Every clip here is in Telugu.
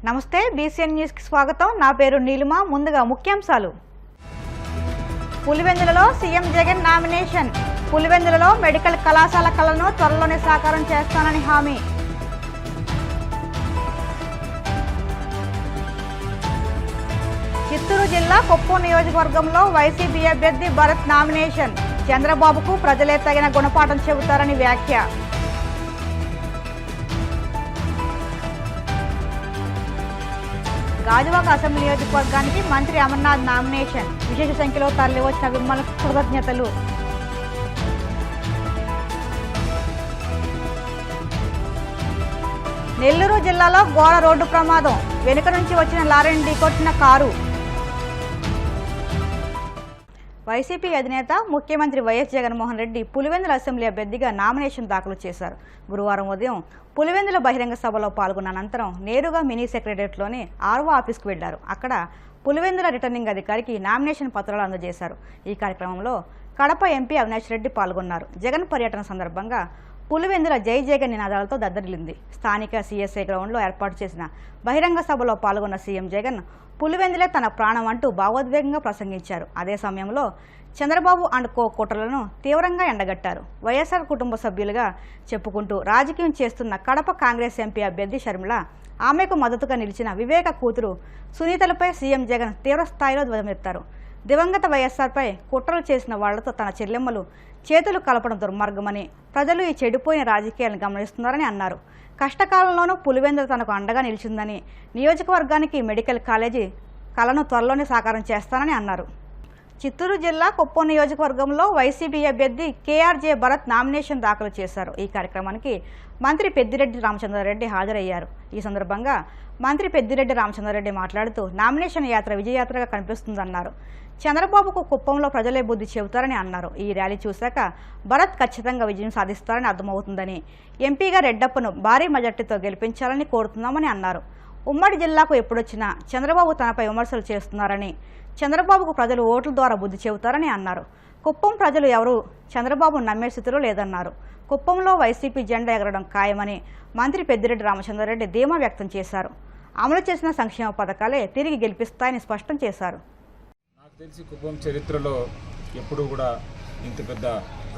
నమస్తే బీసీఎన్ న్యూస్ కి స్వాగతం. నా పేరు నీలిమ. ముందుగా ముఖ్యాంశాలు. పులివెందులలో సీఎం జగన్ నామినేషన్. పులివెందులలో మెడికల్ కళాశాల కళను త్వరలోనే సాకారం చేస్తానని హామీ. చిత్తూరు జిల్లా కుప్పం నియోజకవర్గంలో వైసీపీ అభ్యర్థి భరత్ నామినేషన్. చంద్రబాబుకు ప్రజలే తగిన గుణపాఠం చెబుతారని వ్యాఖ్య. గాజువాక అసెంబ్లీ నియోజకవర్గానికి మంత్రి అమర్నాథ్ నామినేషన్. విశేష సంఖ్యలో తరలివచ్చిన విమలకు కృతజ్ఞతలు. నెల్లూరు జిల్లాలో ఘోర రోడ్డు ప్రమాదం. వెనుక నుంచి వచ్చిన లారీని ఢీకొట్టిన కారు. వైసీపీ అధినేత ముఖ్యమంత్రి వైఎస్ జగన్మోహన్ రెడ్డి పులివెందుల అసెంబ్లీ అభ్యర్థిగా నామినేషన్ దాఖలు చేశారు. గురువారం ఉదయం పులివెందుల బహిరంగ సభలో పాల్గొన్న అనంతరం నేరుగా మినీ సెక్రటరియట్లోని ఆర్వో ఆఫీస్కు వెళ్లారు. అక్కడ పులివెందుల రిటర్నింగ్ అధికారికి నామినేషన్ పత్రాలు అందజేశారు. ఈ కార్యక్రమంలో కడప ఎంపీ అవినాష్ రెడ్డి పాల్గొన్నారు. జగన్ పర్యటన సందర్భంగా పులివెందుల జై జగన్ నినాదాలతో దద్దరిల్లింది. స్థానిక సిఎస్ఐ గ్రౌండ్లో ఏర్పాటు చేసిన బహిరంగ సభలో పాల్గొన్న సీఎం జగన్ పులివెందులే తన ప్రాణం అంటూ భావోద్వేగంగా ప్రసంగించారు. అదే సమయంలో చంద్రబాబు అండ్ కో కుట్రలను తీవ్రంగా ఎండగట్టారు. వైఎస్ఆర్ కుటుంబ సభ్యులుగా చెప్పుకుంటూ రాజకీయం చేస్తున్న కడప కాంగ్రెస్ ఎంపీ అభ్యర్థి షర్మిల, ఆమెకు మద్దతుగా నిలిచిన వివేక కూతురు సునీతలపై సీఎం జగన్ తీవ్ర స్థాయిలో ధ్వజమెత్తారు. దివంగత వైఎస్ఆర్పై కుట్రలు చేసిన వాళ్లతో తన చెల్లెమ్మలు చేతులు కలపడం దుర్మార్గమని, ప్రజలు ఈ చెడిపోయిన రాజకీయాలను గమనిస్తున్నారని అన్నారు. కష్టకాలంలోనూ పులివెందులు తనకు అండగా నిలిచిందని, నియోజకవర్గానికి మెడికల్ కాలేజీ కళను త్వరలోనే సాకారం చేస్తానని అన్నారు. చిత్తూరు జిల్లా కుప్పం నియోజకవర్గంలో వైసీపీ అభ్యర్థి కేఆర్జే భరత్ నామినేషన్ దాఖలు చేశారు. ఈ కార్యక్రమానికి మంత్రి పెద్దిరెడ్డి రామచంద్రారెడ్డి హాజరయ్యారు. ఈ సందర్భంగా మంత్రి పెద్దిరెడ్డి రామచంద్రారెడ్డి మాట్లాడుతూ నామినేషన్ యాత్ర విజయయాత్రగా కనిపిస్తుందన్నారు. చంద్రబాబుకు కుప్పంలో ప్రజలే బుద్ధి చెబుతారని అన్నారు. ఈ ర్యాలీ చూశాక భరత్ ఖచ్చితంగా విజయం సాధిస్తారని అర్థమవుతుందని, ఎంపీగా రెడ్డప్పను భారీ మెజార్టీతో గెలిపించాలని కోరుతున్నామని అన్నారు. ఉమ్మడి జిల్లాకు ఎప్పుడొచ్చినా చంద్రబాబు తనపై విమర్శలు చేస్తున్నారని, చంద్రబాబుకు ప్రజలు ఓట్ల ద్వారా బుద్ధి చెబుతారని అన్నారు. కుప్పం ప్రజలు ఎవరూ చంద్రబాబు నమ్మే స్థితిలో లేదన్నారు. కుప్పంలో వైసీపీ జెండా ఎగరడం ఖాయమని మంత్రి పెద్దిరెడ్డి రామచంద్రారెడ్డి ధీమా వ్యక్తం చేశారు. అమలు చేసిన సంక్షేమ పథకాలే తిరిగి గెలిపిస్తాయని స్పష్టం చేశారు. నాకు తెలిసి కుప్పం చరిత్రలో ఎప్పుడూ కూడా ఇంత పెద్ద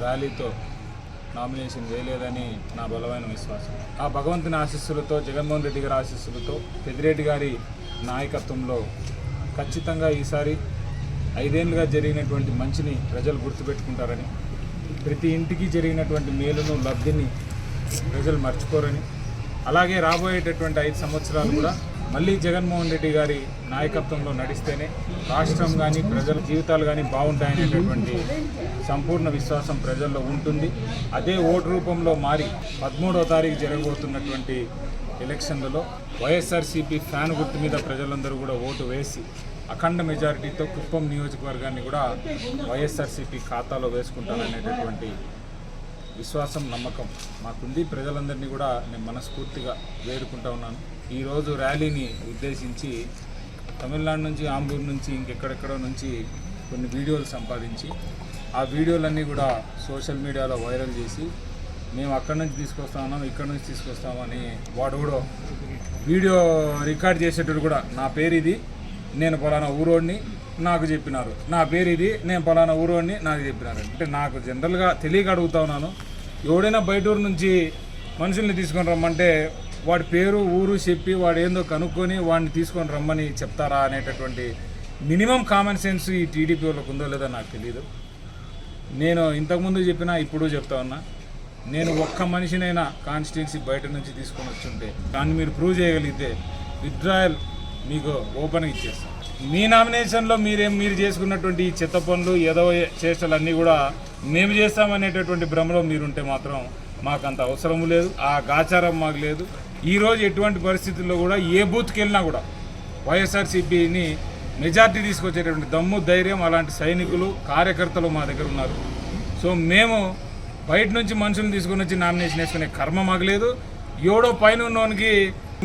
ర్యాలీతో నామినేషన్ చేయలేదని నా బలమైన విశ్వాసం. ఆ భగవంతుని ఆశీస్సులతో, జగన్మోహన్ రెడ్డి గారి ఆశీస్సులతో, పెద్దిరెడ్డి గారి నాయకత్వంలో ఖచ్చితంగా ఈసారి 5 ఏళ్లుగా జరిగినటువంటి మంచిని ప్రజలు గుర్తుపెట్టుకుంటారని, ప్రతి ఇంటికి జరిగినటువంటి మేలును, లబ్ధిని ప్రజలు మర్చిపోరని, అలాగే రాబోయేటటువంటి 5 సంవత్సరాలు కూడా మళ్ళీ జగన్మోహన్ రెడ్డి గారి నాయకత్వంలో నడిస్తేనే రాష్ట్రం కానీ ప్రజల జీవితాలు కానీ బాగుంటాయనేటటువంటి సంపూర్ణ విశ్వాసం ప్రజల్లో ఉంటుంది. అదే ఓటు రూపంలో మారి 13వ తారీఖు జరగబోతున్నటువంటి ఎలక్షన్లలో వైఎస్ఆర్సీపీ ఫ్యాన్ గుర్తు మీద ప్రజలందరూ కూడా ఓటు వేసి అఖండ మెజారిటీతో కుప్పం నియోజకవర్గాన్ని కూడా వైఎస్ఆర్సీపీ ఖాతాలో వేసుకుంటారనేటటువంటి విశ్వాసం, నమ్మకం మాకుంది. ప్రజలందరినీ కూడా నేను మనస్ఫూర్తిగా వేడుకుంటా ఉన్నాను. ఈరోజు ర్యాలీని ఉద్దేశించి తమిళనాడు నుంచి, ఆంబూరు నుంచి, ఇంకెక్కడెక్కడో నుంచి కొన్ని వీడియోలు సంపాదించి ఆ వీడియోలన్నీ కూడా సోషల్ మీడియాలో వైరల్ చేసి మేము అక్కడి నుంచి తీసుకొస్తామన్నాం, ఇక్కడి నుంచి తీసుకొస్తామని వాడు కూడా వీడియో రికార్డ్ చేసేటప్పుడు కూడా నా పేరు ఇది, నేను పలానా ఊరోడిని నాకు చెప్పినారు, నా పేరు ఇది, నేను పలానా ఊరోడిని నాకు చెప్పినారు. అంటే నాకు జనరల్గా తెలియక అడుగుతా ఉన్నాను, ఎవడైనా బయట ఊరు నుంచి మనుషుల్ని తీసుకొని రమ్మంటే వాడి పేరు ఊరు చెప్పి వాడు ఏందో కనుక్కొని వాడిని తీసుకొని రమ్మని చెప్తారా అనేటటువంటి మినిమం కామన్ సెన్స్ ఈ టీడీపీ వాళ్ళకు ఉందో లేదో నాకు తెలియదు. నేను ఇంతకుముందు చెప్పినా ఇప్పుడు చెప్తా ఉన్నా, నేను ఒక్క మనిషినైనా కాన్స్టిట్యున్సీ బయట నుంచి తీసుకొని వచ్చుంటే దాన్ని మీరు ప్రూవ్ చేయగలిగితే విత్డ్రాయల్ మీకు ఓపెన్గా ఇచ్చేస్తాం. మీ నామినేషన్లో మీరు చేసుకున్నటువంటి ఈ చెత్త పనులు, ఏదో చేష్టలన్నీ కూడా మేము చేస్తామనేటటువంటి భ్రమలో మీరుంటే మాత్రం మాకు అంత అవసరం లేదు, ఆ గాచారం మాకు లేదు. ఈరోజు ఎటువంటి పరిస్థితుల్లో కూడా ఏ బూత్కి వెళ్ళినా కూడా వైఎస్ఆర్సీపీని మెజార్టీ తీసుకొచ్చేటటువంటి దమ్ము, ధైర్యం అలాంటి సైనికులు, కార్యకర్తలు మా దగ్గర ఉన్నారు. సో మేము బయట నుంచి మనుషులను తీసుకుని వచ్చి నామినేషన్ వేసుకునే కర్మ మాకు లేదు. ఎవడో పైన ఉన్నోనికి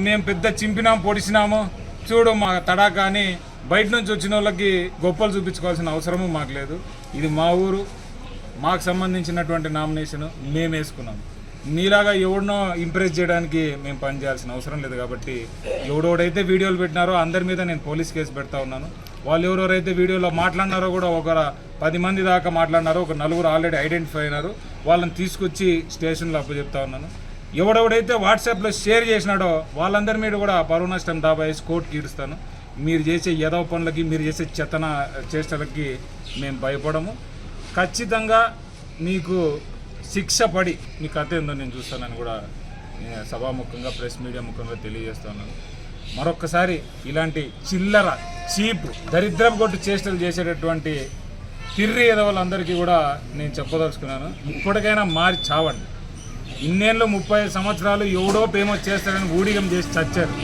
మేము పెద్ద చింపినాము, పొడిచినాము, చూడు మా తడాకా అని బయట నుంచి వచ్చిన వాళ్ళకి గొప్పలు చూపించుకోవాల్సిన అవసరము మాకు లేదు. ఇది మా ఊరు, మాకు సంబంధించినటువంటి నామినేషన్ మేము వేసుకున్నాం. నీలాగా ఎవడినో ఇంప్రెస్ చేయడానికి మేము పనిచేయాల్సిన అవసరం లేదు. కాబట్టి ఎవడెవడైతే వీడియోలు పెట్టినారో అందరి మీద నేను పోలీస్ కేసు పెడతా ఉన్నాను. వాళ్ళు ఎవరెవరైతే వీడియోలో మాట్లాడినారో కూడా ఒక 10 మంది దాకా మాట్లాడినారో, ఒక 4 ఆల్రెడీ ఐడెంటిఫై అయినారు. వాళ్ళని తీసుకొచ్చి స్టేషన్లో అప్పచెప్తా ఉన్నాను. ఎవడెవడైతే వాట్సాప్లో షేర్ చేసినాడో వాళ్ళందరి మీద కూడా పరువు నష్టం దాబా వేసి కోర్టుకి ఈడుస్తాను. మీరు చేసే ఎదవ పనులకి, మీరు చేసే చేష్టలకి మేము భయపడము. ఖచ్చితంగా మీకు శిక్ష పడి మీ కథ ఏందో నేను చూస్తానని కూడా సభాముఖంగా ప్రెస్ మీడియా ముఖంగా తెలియజేస్తున్నాను. మరొక్కసారి ఇలాంటి చిల్లర చీప్ దరిద్రపు కొట్టు చేష్టలు చేసేటటువంటి తిర్రి ఎదవలందరికీ కూడా నేను చెప్పదలుచుకున్నాను. ఇప్పటికైనా మారి చావండి. ఇన్నేళ్ళు 35 సంవత్సరాలు ఎవడో ఫేమస్ చేస్తారని ఊడిగం చేసి చచ్చారు.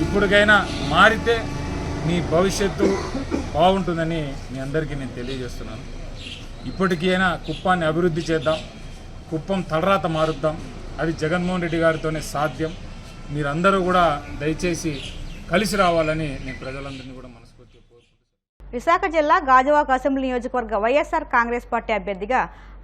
ఇప్పటికైనా మారితే మీ భవిష్యత్తు బాగుంటుందని మీ అందరికీ నేను తెలియజేస్తున్నాను. ఇప్పటికైనా కుప్పాన్ని అభివృద్ధి చేద్దాం, కుప్పం తలరాత మారుద్దాం. అది జగన్మోహన్ రెడ్డి గారితోనే సాధ్యం. మీరందరూ కూడా దయచేసి కలిసి రావాలని నేను ప్రజలందరినీ కూడా మనస్ఫూర్తిగా కోరుకుంటున్నాను. విశాఖ జిల్లా గాజువాక అసెంబ్లీ నియోజకవర్గ వైఎస్ఆర్ కాంగ్రెస్ పార్టీ అభ్యర్థిగా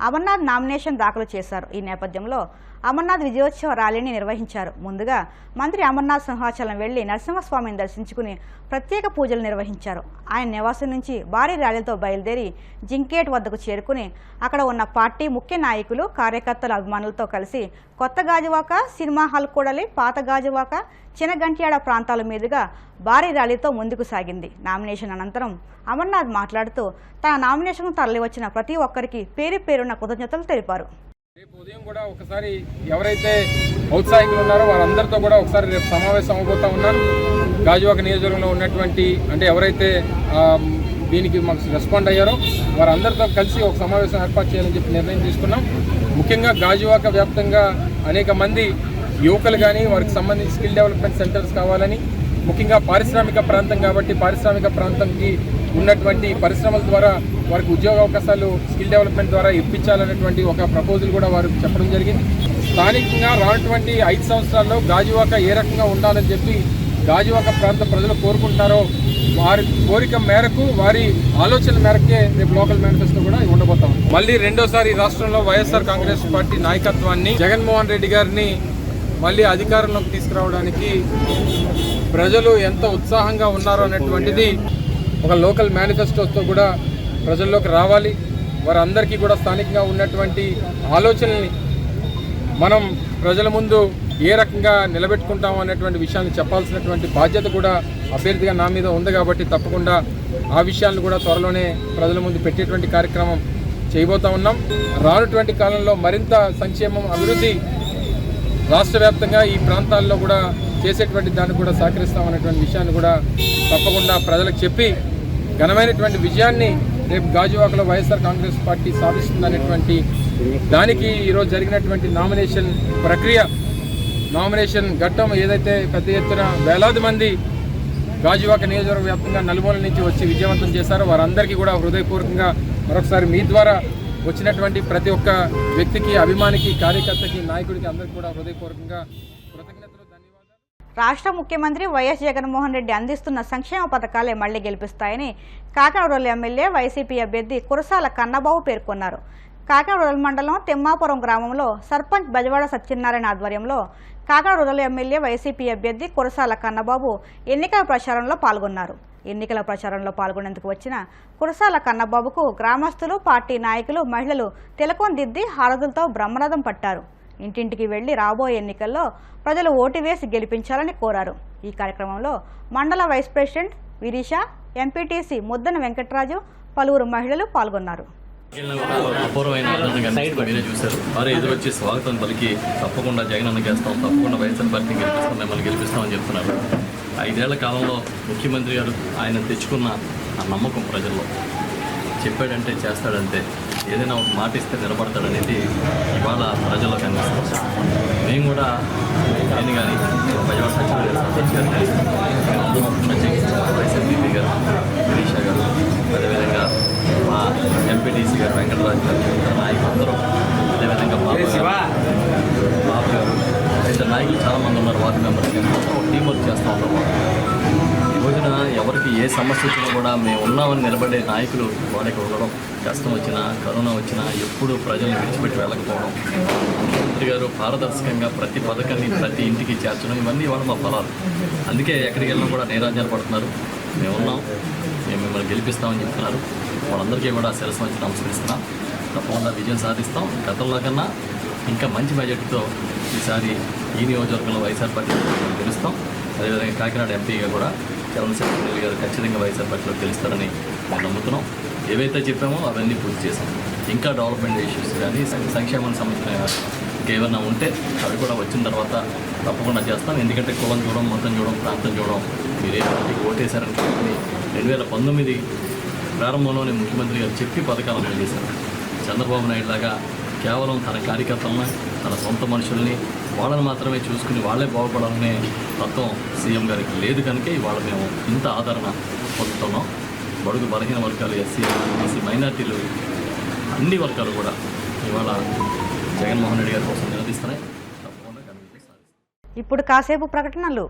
అమర్నాథ్ నామినేషన్ దాఖలు చేశారు. ఈ నేపథ్యంలో అమర్నాథ్ విజయోత్సవ ర్యాలీని నిర్వహించారు. ముందుగా మంత్రి అమర్నాథ్ సింహాచలం వెళ్లి నరసింహస్వామిని దర్శించుకుని ప్రత్యేక పూజలు నిర్వహించారు. ఆయన నివాసం నుంచి భారీ ర్యాలీతో బయలుదేరి జింకేట్ వద్దకు చేరుకుని అక్కడ ఉన్న పార్టీ ముఖ్య నాయకులు, కార్యకర్తల అభిమానులతో కలిసి కొత్త గాజువాక, సినిమా హాల్ కూడలి, పాత గాజువాక, చినగంట్యాడ ప్రాంతాల మీదుగా భారీ ర్యాలీతో ముందుకు సాగింది. నామినేషన్ అనంతరం అమర్నాథ్ మాట్లాడుతూ తన నామినేషన్ తరలివచ్చిన ప్రతి ఒక్కరికి పేరు పేరున్న కృతజ్ఞతలు తెలిపారు. రేపు ఉదయం కూడా ఒకసారి ఎవరైతే ఔత్సాహికులు ఉన్నారో వారందరితో కూడా ఒకసారి రేపు సమావేశం అవబోతా ఉన్నాను. గాజువాక నియోజకవర్గంలో ఉన్నటువంటి అంటే ఎవరైతే దీనికి మాకు రెస్పాండ్ అయ్యారో వారందరితో కలిసి ఒక సమావేశం ఏర్పాటు చేయాలని చెప్పి నిర్ణయం తీసుకున్నాం. ముఖ్యంగా గాజువాక వ్యాప్తంగా అనేక మంది యువకులు కానీ వారికి సంబంధించి స్కిల్ డెవలప్మెంట్ సెంటర్స్ కావాలని, ముఖ్యంగా పారిశ్రామిక ప్రాంతం కాబట్టి పారిశ్రామిక ప్రాంతంకి ఉన్నటువంటి పరిశ్రమల ద్వారా వారికి ఉద్యోగ అవకాశాలు స్కిల్ డెవలప్మెంట్ ద్వారా ఇప్పించాలనేటువంటి ఒక ప్రపోజల్ కూడా వారు చెప్పడం జరిగింది. స్థానికంగా రానటువంటి 5 సంవత్సరాల్లో గాజువాక ఏ రకంగా ఉండాలని చెప్పి గాజువాక ప్రాంత ప్రజలు కోరుకుంటారో వారి కోరిక మేరకు, వారి ఆలోచన మేరకే రేపు లోకల్ మేనిఫెస్టో కూడా ఉండబోతాం. మళ్ళీ రెండోసారి రాష్ట్రంలో వైఎస్ఆర్ కాంగ్రెస్ పార్టీ నాయకత్వాన్ని, జగన్మోహన్ రెడ్డి గారిని మళ్ళీ అధికారంలోకి తీసుకురావడానికి ప్రజలు ఎంత ఉత్సాహంగా ఉన్నారో అనేటువంటిది ఒక లోకల్ మేనిఫెస్టోతో కూడా ప్రజల్లోకి రావాలి. వారందరికీ కూడా స్థానికంగా ఉన్నటువంటి ఆలోచనల్ని మనం ప్రజల ముందు ఏ రకంగా నిలబెట్టుకుంటాం అనేటువంటి విషయాన్ని చెప్పాల్సినటువంటి బాధ్యత కూడా అభ్యర్థిగా నా మీద ఉంది. కాబట్టి తప్పకుండా ఆ విషయాలను కూడా త్వరలోనే ప్రజల ముందు పెట్టేటువంటి కార్యక్రమం చేయబోతా ఉన్నాం. రానుటువంటి కాలంలో మరింత సంక్షేమం, అభివృద్ధి రాష్ట్ర వ్యాప్తంగా ఈ ప్రాంతాల్లో కూడా చేసేటువంటి దాన్ని కూడా సహకరిస్తామనేటువంటి విషయాన్ని కూడా తప్పకుండా ప్రజలకు చెప్పి ఘనమైనటువంటి విజయాన్ని రేపు గాజువాకలో వైఎస్ఆర్ కాంగ్రెస్ పార్టీ సాధిస్తుందనేటువంటి దానికి ఈరోజు జరిగినటువంటి నామినేషన్ ప్రక్రియ, నామినేషన్ ఘట్టం ఏదైతే పెద్ద ఎత్తున వేలాది మంది గాజువాక నియోజకవర్గ వ్యాప్తంగా నలుమూల నుంచి వచ్చి విజయవంతం చేశారో వారందరికీ కూడా హృదయపూర్వకంగా మరొకసారి మీ ద్వారా వచ్చినటువంటి ప్రతి ఒక్క వ్యక్తికి, అభిమానికి, కార్యకర్తకి, నాయకుడికి అందరికీ కూడా హృదయపూర్వకంగా కృతజ్ఞతలు, ధన్యవాదాలు. రాష్ట్ర ముఖ్యమంత్రి వైఎస్ జగన్మోహన్ రెడ్డి అందిస్తున్న సంక్షేమ పథకాలే మళ్లీ గెలిపిస్తాయని కాకినాడ ఎమ్మెల్యే వైసీపీ అభ్యర్థి కురసాల కన్నబాబు పేర్కొన్నారు. కాకినాడ మండలం తిమ్మాపురం గ్రామంలో సర్పంచ్ బజవాడ సత్యనారాయణ ఆధ్వర్యంలో కాకినాడ ఎమ్మెల్యే వైసీపీ అభ్యర్థి కురసాల కన్నబాబు ఎన్నికల ప్రచారంలో పాల్గొన్నారు. ఎన్నికల ప్రచారంలో పాల్గొనేందుకు వచ్చిన కురసాల కన్నబాబుకు గ్రామస్తులు, పార్టీ నాయకులు, మహిళలు తిలకం దిద్ది హారతులతో బ్రహ్మరథం పట్టారు. ఇంటింటికి వెళ్లి రాబోయే ఎన్నికల్లో ప్రజలు ఓటు వేసి గెలిపించాలని కోరారు. ఈ కార్యక్రమంలో మండల vice president Virisha, MPTC Muddana Venkataraju, పలువురు మహిళలు పాల్గొన్నారు. అపూర్వమైన మీరే చూశారు. వారే ఎదురొచ్చి స్వాగతం పలికి తప్పకుండా జగన్ అన్న గెలుస్తాం, తప్పకుండా వైఎస్ఆర్ పార్టీ గెలిపిస్తాం, మిమ్మల్ని గెలిపిస్తామని చెప్తున్నారు. 5 ఏళ్ల కాలంలో ముఖ్యమంత్రి గారు ఆయన తెచ్చుకున్న ఆ నమ్మకం ప్రజల్లో, చెప్పాడంటే చేస్తాడంటే, ఏదైనా ఒక మాట ఇస్తే నిలబడతాడనేది ఇవాళ ప్రజల్లో కనిపిస్తుంది. మేము కూడా నేను కానీ బజవాడ సచివాలయం వైఎస్ఆర్పీపీ గారు, వినీషా గారు, అదేవిధంగా మా ఎంపీటీసీ గారు వెంకటరాజు గారు, నాయకులందరూ, అదేవిధంగా బాబు గారు, అయితే నాయకులు చాలామంది ఉన్నారు, వార్డు మెంబర్స్, టీం వర్క్ చేస్తూ ఉంటారు. ఈ రోజున ఎవరికి ప్రజలకి ఏ సమస్య వచ్చినా కూడా మేము ఉన్నామని నిలబడే నాయకులు వాళ్ళకి ఉండడం, కష్టం వచ్చినా కరోనా వచ్చినా ఎప్పుడూ ప్రజల్ని విడిచిపెట్టి వెళ్ళకపోవడం, ముఖ్యమంత్రి గారు పారదర్శకంగా ప్రతి పథకాన్ని ప్రతి ఇంటికి చేర్చడం, ఇవన్నీ వాళ్ళ మా ఫలాలు. అందుకే ఎక్కడికి వెళ్ళినా కూడా నీరాజనాలు పడుతున్నారు. మేము ఉన్నాం, మేము మిమ్మల్ని గెలిపిస్తామని చెప్తున్నారు. వాళ్ళందరికీ కూడా శిరస్సు వచ్చి నమస్కరిస్తున్నాం. తప్పకుండా విజయం సాధిస్తాం. గతంలో కన్నా ఇంకా మంచి బడ్జెట్తో ఈసారి ఈ నియోజకవర్గంలో వైఎస్ఆర్ పార్టీ గెలుస్తాం. అదేవిధంగా కాకినాడ ఎంపీగా కూడా చంద్రశేఖర్ గారు ఖచ్చితంగా వైఎస్ఆర్ పార్టీలో గెలుస్తారని మేము నమ్ముతున్నాం. ఏవైతే చెప్పామో అవన్నీ పూర్తి చేశాం. ఇంకా డెవలప్మెంట్ ఇష్యూస్ కానీ సంక్షేమానికి సంబంధించిన ఇంకేమైనా ఉంటే అవి కూడా వచ్చిన తర్వాత తప్పకుండా చేస్తాం. ఎందుకంటే కులం చూడడం, మొత్తం చూడడం, ప్రాంతం చూడడం, మీరు ఏ పార్టీకి ఓటేశారని 2019 ప్రారంభంలోనే ముఖ్యమంత్రి గారు చెప్పి పథకాలు అమలు చేశారు. చంద్రబాబు నాయుడు లాగా కేవలం తన కార్యకర్తలను, తన సొంత మనుషుల్ని వాళ్ళని మాత్రమే చూసుకుని వాళ్ళే బాగుపడాలనే తత్వం సీఎం గారికి లేదు. కనుక ఇవాళ మేము ఇంత ఆదరణ పొందుతున్నాం. బడుగు బలహీన వర్గాలు, ఎస్సీ, బీసీ, మైనార్టీలు అన్ని వర్గాలు కూడా ఇవాళ జగన్మోహన్ రెడ్డి గారి కోసం నిలదీస్తున్నాయి. తప్పకుండా ఇప్పుడు కాసేపు ప్రకటనలు.